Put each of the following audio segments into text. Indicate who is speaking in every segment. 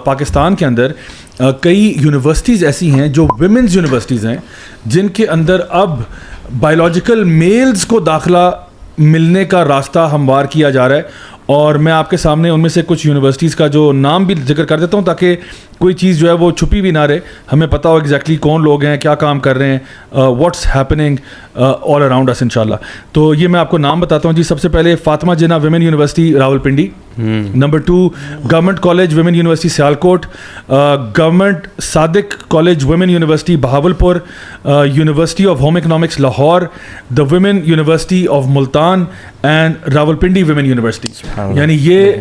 Speaker 1: پاکستان کے اندر کئی یونیورسٹیز ایسی ہیں جو ویمنز یونیورسٹیز ہیں جن کے اندر اب بایولوجیکل میلز کو داخلہ ملنے کا راستہ ہموار کیا جا رہا ہے. اور میں آپ کے سامنے ان میں سے کچھ یونیورسٹیز کا جو نام بھی ذکر کر دیتا ہوں تاکہ کوئی چیز جو ہے وہ چھپی بھی نہ رہے, ہمیں پتہ ہو ایگزیکٹلی کون لوگ ہیں, کیا کام کر رہے ہیں, واٹس ہیپننگ آل اراؤنڈ اس انشاءاللہ. تو یہ میں آپ کو نام بتاتا ہوں جی. سب سے پہلے Fatima Jinnah women university Rawalpindi, number 2 government college women university Sialkot, government Sadiq college women university Bahawalpur, university of home economics Lahore, the women university of Multan and Rawalpindi women university. یعنی یہ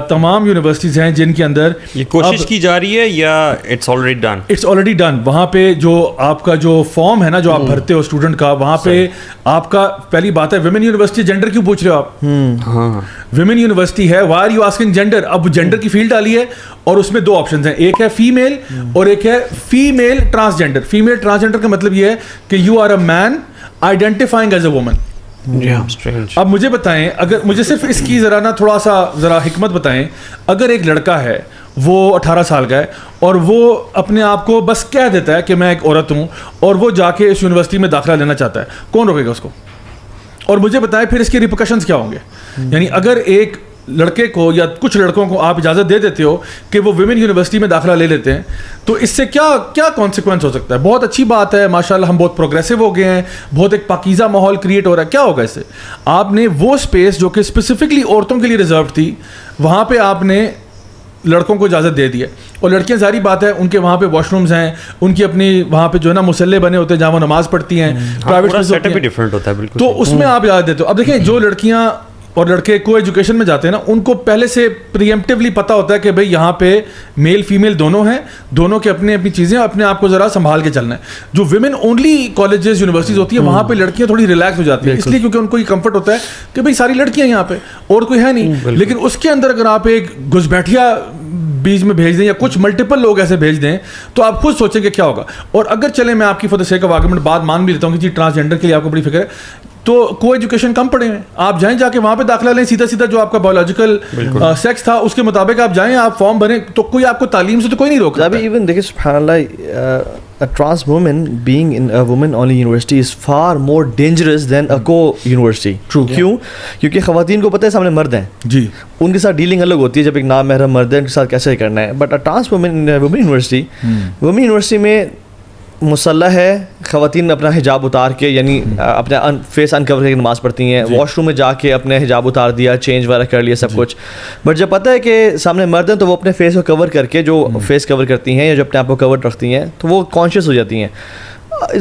Speaker 1: تمام یونیورسٹیز ہیں جن کے اندر
Speaker 2: یہ کوشش کی جا رہی ہے یا اٹس
Speaker 1: آلریڈی ڈن. وہاں پہ جو آپ کا جو فارم ہے نا جو آپ بھرتے ہو اسٹوڈنٹ کا, وہاں پہ آپ کا پہلی بات ہے ویمن یونیورسٹی, جینڈر کیوں پوچھ رہے ہو آپ؟ ویمن یونیورسٹی ہے, why are you asking gender? اب جینڈر کی فیلڈ ڈالی ہے اور اس میں 2 آپشنز ہیں, ایک ہے فیمیل اور ایک ہے فیمیل ٹرانسجینڈر. فیمیل ٹرانسجینڈر کا مطلب یہ ہے کہ you are a man identifying as a woman. اب مجھے بتائیں, اگر مجھے صرف اس کی تھوڑا سا حکمت بتائیں, اگر ایک لڑکا ہے وہ 18 سال کا ہے اور وہ اپنے آپ کو بس کہہ دیتا ہے کہ میں ایک عورت ہوں اور وہ جا کے اس یونیورسٹی میں داخلہ لینا چاہتا ہے, کون روکے گا اس کو؟ اور مجھے بتائیں پھر اس کے ریپرکشنز کیا ہوں گے؟ یعنی اگر ایک لڑکے کو یا کچھ لڑکوں کو آپ اجازت دے دیتے ہو کہ وہ ویمن یونیورسٹی میں داخلہ لے لیتے ہیں تو اس سے کیا کانسیکوینس ہو سکتا ہے؟ بہت اچھی بات ہے, ماشاءاللہ ہم بہت پروگریسو ہو گئے ہیں, بہت ایک پاکیزہ ماحول کریٹ ہو رہا ہے. کیا ہوگا اس سے؟ آپ نے وہ اسپیس جو کہ اسپیسیفکلی عورتوں کے لیے ریزرو تھی وہاں پہ آپ نے لڑکوں کو اجازت دے دی ہے, اور لڑکیاں ظاہری بات ہے ان کے وہاں پہ واش رومز ہیں, ان کی اپنی وہاں پہ جو ہے نا مسلے بنے ہوتے ہیں جہاں وہ نماز پڑھتی ہیں, پرائیویٹ, تو اس میں آپ اجازت دیتے ہو. اب دیکھیں جو لڑکیاں اور لڑکے کو ایجوکیشن میں جاتے ہیں نا ان کو پہلے سے پریمپٹیولی پتہ ہوتا ہے کہ بھائی یہاں پہ میل فیمیل دونوں ہیں, دونوں کے اپنی چیزیں, اپنے آپ کو ذرا سنبھال کے چلنا ہے. جو ویمن اونلی کالجز یونیورسٹیز ہوتی ہیں وہاں پہ لڑکیاں تھوڑی ریلیکس ہو جاتی ہیں, اس لیے کیونکہ ان کو یہ کمفرٹ ہوتا ہے کہ بھائی ساری لڑکیاں یہاں پہ اور کوئی ہے نہیں. لیکن اس کے اندر اگر آپ ایک گھسبیٹھیا بیچ میں بھیج دیں یا کچھ ملٹیپل لوگ ایسے بھیج دیں تو آپ خود سوچیں کہ کیا ہوگا. اور اگر چلیں میں آپ کی for the sake of argument بات مان بھی لیتا ہوں کہ جی ٹرانسجینڈر کے لیے آپ کو بڑی فکر ہے, تو کو ایجوکیشن کم پڑھے ہیں, آپ جائیں جا کے وہاں پہ داخلہ لیں, سیدھا جو آپ کا بایولوجیکل سیکس تھا اس کے مطابق آپ جائیں, آپ فارم بھریں, تو کوئی آپ کو تعلیم سے تو کوئی نہیں روکتا.
Speaker 3: ابھی ایون دیکھیں سبحان اللہ, a trans woman being in a women only university is far more dangerous than a co university.
Speaker 1: True.
Speaker 3: کیوں؟ کیونکہ خواتین کو پتہ ہے سامنے مرد ہیں
Speaker 1: جی,
Speaker 3: ان کے ساتھ ڈیلنگ الگ ہوتی ہے, جب ایک نامحرم مرد ہے ان کے ساتھ کیسے کرنا ہے. But a trans woman in a women university میں مسلح ہے, خواتین اپنا حجاب اتار کے یعنی اپنا فیس انکور کر کے نماز پڑھتی ہیں, واش روم میں جا کے اپنے حجاب اتار دیا, چینج وغیرہ کر لیا سب کچھ. بٹ جب پتہ ہے کہ سامنے مرد ہیں تو وہ اپنے فیس کو کور کر کے, جو فیس کور کرتی ہیں یا جو اپنے آپ کو کور رکھتی ہیں, تو وہ کانشیس ہو جاتی ہیں.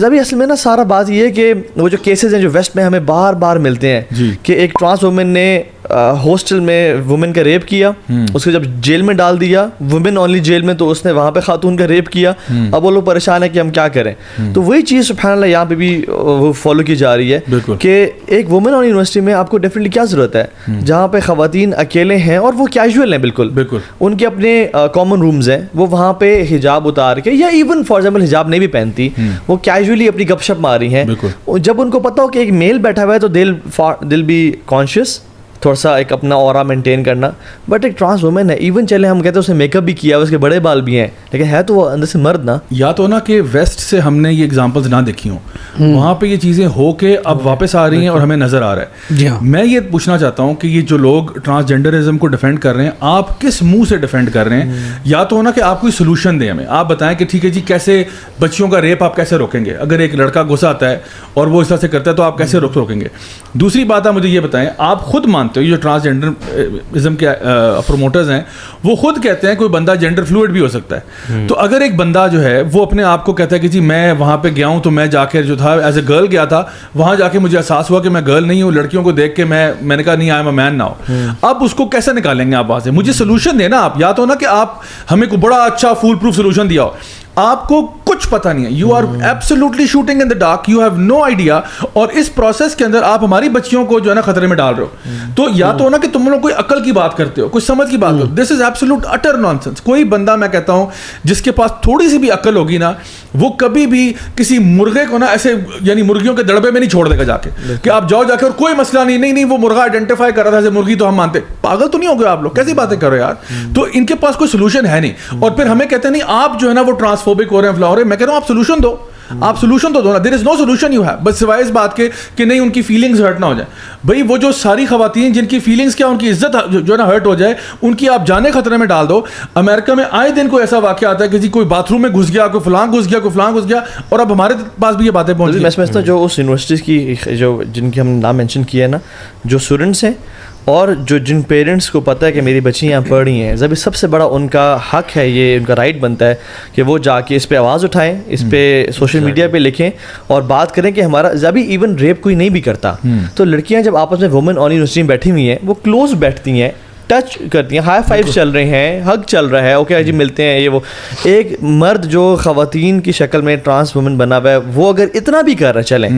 Speaker 3: ابھی اصل میں نا سارا بات یہ ہے کہ وہ جو کیسز ہیں جو ویسٹ میں ہمیں بار بار ملتے ہیں کہ ایک ٹرانس وومن نے ہاسٹل میں وومن کا ریپ کیا, اس کو جب جیل میں ڈال دیا, وومن اونلی جیل میں, تو اس نے وہاں پہ خاتون کا ریپ کیا. اب وہ لوگ پریشان ہیں کہ ہم کیا کریں. تو وہی چیز سبحان اللہ یہاں پہ بھی وہ فالو کی جا رہی ہے کہ ایک وومن اونلی یونیورسٹی میں آپ کو ڈیفینیٹلی کیا ضرورت ہے جہاں پہ خواتین اکیلے ہیں اور وہ کیجول ہیں, بالکل ان کے اپنے کامن رومز ہیں, وہ وہاں پہ حجاب اتار کے یا ایون فار ایگزامپل حجاب نہیں بھی پہنتی, وہ کیجولی اپنی گپ شپ ماری ہیں. جب ان کو پتا ہو کہ ایک میل بیٹھا ہوا ہے تو دل بی کانشیس, تھوڑا سا ایک اپنا اورا مینٹین کرنا. بٹ ایک ٹرانس وومن ہے, ایون چلے ہم کہتے ہیں اس نے میک اپ بھی کیا, اس کے بڑے بال بھی ہیں, لیکن ہے تو وہ اندر سے مرد نا. یا
Speaker 1: تو نا کہ ویسٹ سے ہم نے یہ ایگزامپلز نہ دیکھی ہوں, وہاں پہ یہ چیزیں ہو کے اب واپس آ رہی ہیں اور ہمیں نظر آ رہا ہے. میں یہ پوچھنا چاہتا ہوں کہ یہ جو لوگ ٹرانسجینڈرزم کو ڈیفینڈ کر رہے ہیں, آپ کس منہ سے ڈیفینڈ کر رہے ہیں؟ یا تو نا کہ آپ کوئی سولوشن دیں ہمیں, آپ بتائیں کہ ٹھیک ہے جی کیسے بچیوں کا ریپ آپ کیسے روکیں گے؟ اگر ایک لڑکا غصہ آتا ہے اور وہ اس طرح سے کرتا ہے تو آپ کیسے روکیں گے؟ دوسری بات آپ مجھے یہ بتائیں, آپ خود مانتے ہو جو ٹرانسجینڈرزم کے پروموٹرز ہیں وہ خود کہتے ہیں کوئی بندہ جینڈر فلوئڈ بھی ہو سکتا ہے, تو اگر ایک بندہ جو ہے وہ اپنے آپ کو کہتا ہے کہ جی میں وہاں پہ گیا ہوں تو میں جا کے جو تھا ایز اے گرل گیا تھا, وہاں جا کے مجھے احساس ہوا کہ میں گرل نہیں ہوں, لڑکیوں کو دیکھ کے میں نے کہا نہیں I am a main now, اب اس کو کیسے نکالیں گے آپ وہاں سے؟ مجھے سولوشن دینا آپ, یا تو نا کہ آپ ہمیں کوئی بڑا اچھا فول پروف سولوشن دیا ہو. آپ کو کچھ پتہ نہیں ہے, you are absolutely shooting in the dark, you have no idea, اور اس پروسیس کے اندر آپ ہماری بچیوں کو جو ہے نا خطرے میں ڈال رہے ہو. تو یا تو نا کہ تم لوگ کوئی عقل کی بات کرتے ہو, کوئی سمجھ کی بات ہو, دس از ایبسولوٹ اٹر نانسنس. کوئی بندہ میں کہتا ہوں جس کے پاس تھوڑی سی بھی عقل ہوگی نا, وہ کبھی بھی کسی مرغے کو نا ایسے یعنی مرغیوں کے دڑبے میں نہیں چھوڑ دے گا جا کے کہ آپ جاؤ جا کے اور کوئی مسئلہ نہیں وہ مرغا آئیڈینٹیفائی کر رہا تھا ایسے مرغی تو ہم مانتے. پاگل تو نہیں ہو گئے آپ لوگ, کیسی باتیں کرو یار. تو ان کے پاس کوئی سولوشن ہے نہیں, اور پھر ہمیں کہتے ہیں نہیں آپ جو ہے نا وہ ٹرانسفوبک ہو رہے ہیں, فلاں ہو رہے ہیں. میں کہہ رہا ہوں آپ سولوشن دو, آپ سولوشن تو دو نا. دیر از نو سولوشن یو ہیو, بس سوائے اس بات کے کہ نہیں ان کی فیلنگز ہرٹ نہ ہو جائے. بھائی وہ جو ساری خواتین جن کی فیلنگز کیا, ان کی عزت جو ہے نا ہرٹ ہو جائے, ان کی آپ جانے خطرے میں ڈال دو. امریکہ میں آئے دن کوئی ایسا واقعہ آتا ہے کہ جی کوئی باتھ روم میں گھس گیا, کوئی فلاں گھس گیا, کوئی فلاں گھس گیا, اور اب ہمارے پاس بھی یہ باتیں پہنچ گئی.
Speaker 3: میں سمجھتا ہوں جو اس یونیورسٹیز کی جو جن کی ہم نام مینشن کیا ہے نا, جو اسٹوڈنٹس ہیں اور جو جن پیرنٹس کو پتہ ہے کہ میری بچی یہاں پڑھ رہی ہیں, جب سب سے بڑا ان کا حق ہے, یہ ان کا رائٹ بنتا ہے کہ وہ جا کے اس پہ آواز اٹھائیں, اس پہ سوشل میڈیا پہ لکھیں اور بات کریں کہ ہمارا ابھی ایون ریپ کوئی نہیں بھی کرتا تو لڑکیاں جب آپس میں وومن آن یونیورسٹی میں بیٹھی ہوئی ہیں, وہ کلوز بیٹھتی ہیں, ٹچ کرتی ہیں, ہائی فائیو چل رہے ہیں, ہگ چل رہا ہے, اوکے جی ملتے ہیں, یہ وہ. ایک مرد جو خواتین کی شکل میں ٹرانس وومن بنا ہوا ہے, وہ اگر اتنا بھی کر رہا چلیں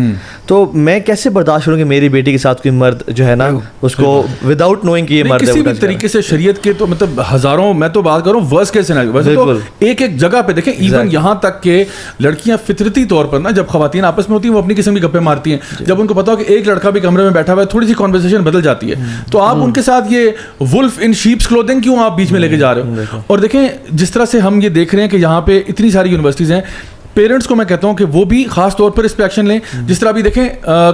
Speaker 3: تو میں کیسے برداشت کروں کہ میری بیٹی کے ساتھ کوئی مرد جو ہے نا اس کو وداؤٹ نوئنگ کہ یہ مرد ہے.
Speaker 1: کسی بھی طریقے سے شریعت کے تو مطلب ہزاروں, میں تو بات کروں ورسٹ کیس سیناریو, ویسے تو ایک ایک جگہ پہ دیکھیں ایون یہاں تک کہ لڑکیاں فطرتی طور پر نا جب خواتین آپس میں ہوتی ہیں وہ اپنی قسم کی گپیں مارتی ہیں, جب ان کو پتا ہو کہ ایک لڑکا بھی کمرے میں بیٹھا ہوا ہے تھوڑی سی کانورسیشن بدل جاتی ہے, تو آپ ان کے ساتھ یہ ولف ان شیپس کلوتھنگ کیوں آپ بیچ میں لے کے جا رہے ہو. اور دیکھیں جس طرح سے ہم یہ دیکھ رہے ہیں کہ یہاں پہ اتنی ساری یونیورسٹیز ہیں, پیرنٹس کو میں کہتا ہوں کہ وہ بھی خاص طور پر اس پہ ایکشن لیں. جس طرح ابھی دیکھیں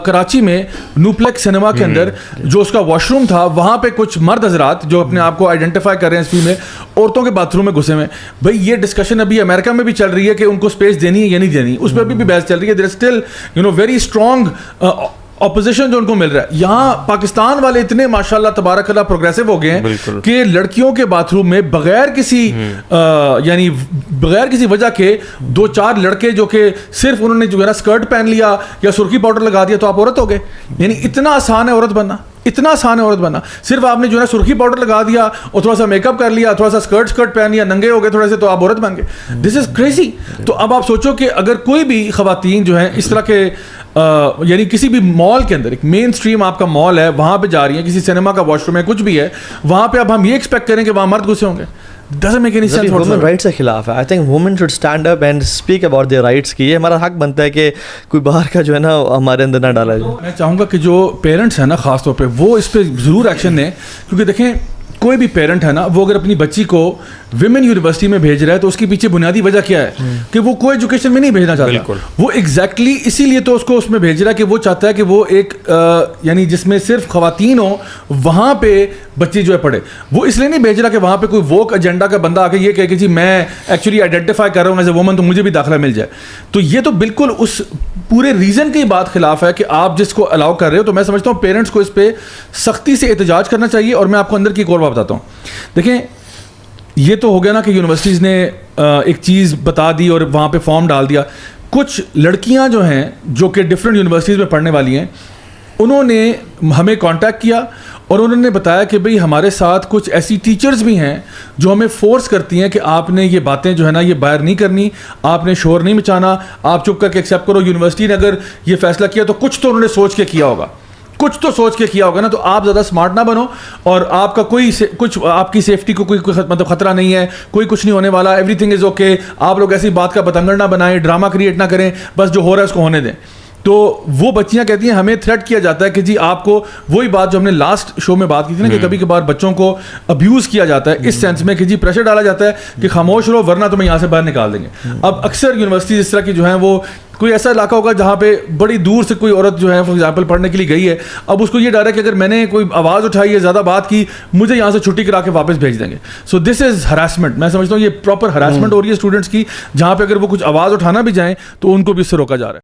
Speaker 1: کراچی میں نوپلیکس سنیما کے اندر جو اس کا واش روم تھا, وہاں پہ کچھ مرد حضرات جو اپنے آپ کو آئیڈینٹیفائی کر رہے ہیں اس فیلڈ میں, عورتوں کے باتھ روم میں گھسے ہوئے. بھائی یہ ڈسکشن ابھی امریکہ میں بھی چل رہی ہے کہ ان کو اسپیس دینی ہے یا نہیں دینی, اس پہ بھی بحث چل رہی ہے. There is still very strong opposition جو ان کو مل رہا ہے. یہاں پاکستان والے اتنے ماشاءاللہ تبارک اللہ پروگریسو ہو گئے ہیں کہ لڑکیوں کے باتھ روم میں بغیر کسی یعنی بغیر کسی وجہ کے 2-4 لڑکے جو کہ صرف انہوں نے جو ہے نا اسکرٹ پہن لیا یا سرخی پاؤڈر لگا دیا تو آپ عورت ہو گئے. یعنی اتنا آسان ہے عورت بننا, اتنا آسان ہے عورت بننا. صرف آپ نے جو ہے نا سرخی پاؤڈر لگا دیا اور تھوڑا سا میک اپ کر لیا, تھوڑا سا اسکرٹ پہن لیا, ننگے ہو گئے تھوڑے سے, تو آپ عورت بن گئے. دس از کریزی. تو اب آپ سوچو کہ اگر کوئی بھی خواتین جو ہیں اس طرح کے یعنی کسی بھی مال کے اندر, ایک مین اسٹریم آپ کا مال ہے, وہاں پہ جا رہی ہیں, کسی سنیما کا واش روم ہے, کچھ بھی ہے, وہاں پہ اب ہم یہ ایکسپیکٹ کریں کہ وہاں مرد گھسے ہوں گے. doesn't make any sense.
Speaker 3: Women rights کے خلاف ہے. I think women should stand up and speak about their rights کی. یہ ہمارا حق بنتا ہے کہ کوئی باہر کا جو ہے نا ہمارے اندر نہ ڈالا جائے.
Speaker 1: میں چاہوں گا کہ جو پیرنٹس ہیں نا خاص طور پہ وہ اس پہ ضرور ایکشن لیں, کیونکہ دیکھیں کوئی بھی پیرنٹ ہے نا وہ اگر اپنی بچی کو ویمن یونیورسٹی میں بھیج رہا ہے تو اس کے پیچھے بنیادی وجہ کیا ہے کہ وہ کوئی ایجوکیشن میں نہیں بھیجنا چاہتا. وہ ایگزیکٹلی اسی لیے تو اس کو اس میں بھیج رہا ہے کہ وہ چاہتا ہے کہ وہ ایک یعنی جس میں صرف خواتین ہوں وہاں پہ بچی جو ہے پڑھے. وہ اس لیے نہیں بھیج رہا کہ وہاں پہ کوئی ووک ایجنڈا کا بندہ آ کے یہ کہے کہ جی میں ایکچولی آئیڈینٹیفائی کر رہا ہوں ایز اے وومن تو مجھے بھی داخلہ مل جائے. تو یہ تو بالکل اس پورے ریزن کی بات خلاف ہے کہ آپ جس کو الاؤ کر رہے ہو. تو میں سمجھتا ہوں پیرنٹس کو اس پہ سختی سے احتجاج کرنا چاہیے. اور میں آپ کو اندر کی ایک اور بات بتاتا ہوں. دیکھیں یہ تو ہو گیا نا کہ یونیورسٹیز نے ایک چیز بتا دی اور وہاں پہ فارم ڈال دیا. کچھ لڑکیاں جو ہیں جو کہ ڈفرینٹ یونیورسٹیز میں پڑھنے والی ہیں, انہوں نے ہمیں کانٹیکٹ کیا اور انہوں نے بتایا کہ بھئی ہمارے ساتھ کچھ ایسی ٹیچرز بھی ہیں جو ہمیں فورس کرتی ہیں کہ آپ نے یہ باتیں جو ہے نا یہ باہر نہیں کرنی, آپ نے شور نہیں مچانا, آپ چپ کر کے ایکسیپٹ کرو. یونیورسٹی نے اگر یہ فیصلہ کیا تو کچھ تو انہوں نے سوچ کے کیا ہوگا, کچھ تو سوچ کے کیا ہوگا نا. تو آپ زیادہ اسمارٹ نہ بنو اور آپ کا کوئی کچھ آپ کی سیفٹی کو کوئی مطلب خطرہ نہیں ہے, کوئی کچھ نہیں ہونے والا, ایوری تھنگ از اوکے. آپ لوگ ایسی بات کا بتنگڑ نہ بنائیں, ڈرامہ کریٹ نہ کریں, بس جو ہو رہا ہے اس کو ہونے دیں. تو وہ بچیاں کہتی ہیں ہمیں تھریٹ کیا جاتا ہے کہ جی آپ کو وہی بات جو ہم نے لاسٹ شو میں بات کی تھی نا کہ کبھی کبھار بچوں کو ابیوز کیا جاتا ہے اس سینس میں کہ جی پریشر ڈالا جاتا ہے کہ خاموش رہو ورنہ تمہیں یہاں سے باہر نکال دیں گے. اب اکثر یونیورسٹیز اس طرح کی جو ہیں وہ کوئی ایسا علاقہ ہوگا جہاں پہ بڑی دور سے کوئی عورت جو ہے فار ایگزامپل پڑھنے کے لیے گئی ہے, اب اس کو یہ ڈر ہے کہ اگر میں نے کوئی آواز اٹھائی ہے زیادہ بات کی مجھے یہاں سے چھٹی کرا کے واپس بھیج دیں گے. سو دس از ہراسمنٹ. میں سمجھتا ہوں یہ پراپر ہراسمنٹ ہو رہی ہے اسٹوڈنٹس کی, جہاں پہ اگر وہ کچھ آواز اٹھانا بھی جائیں تو ان کو بھی اس سے روکا جا رہا ہے.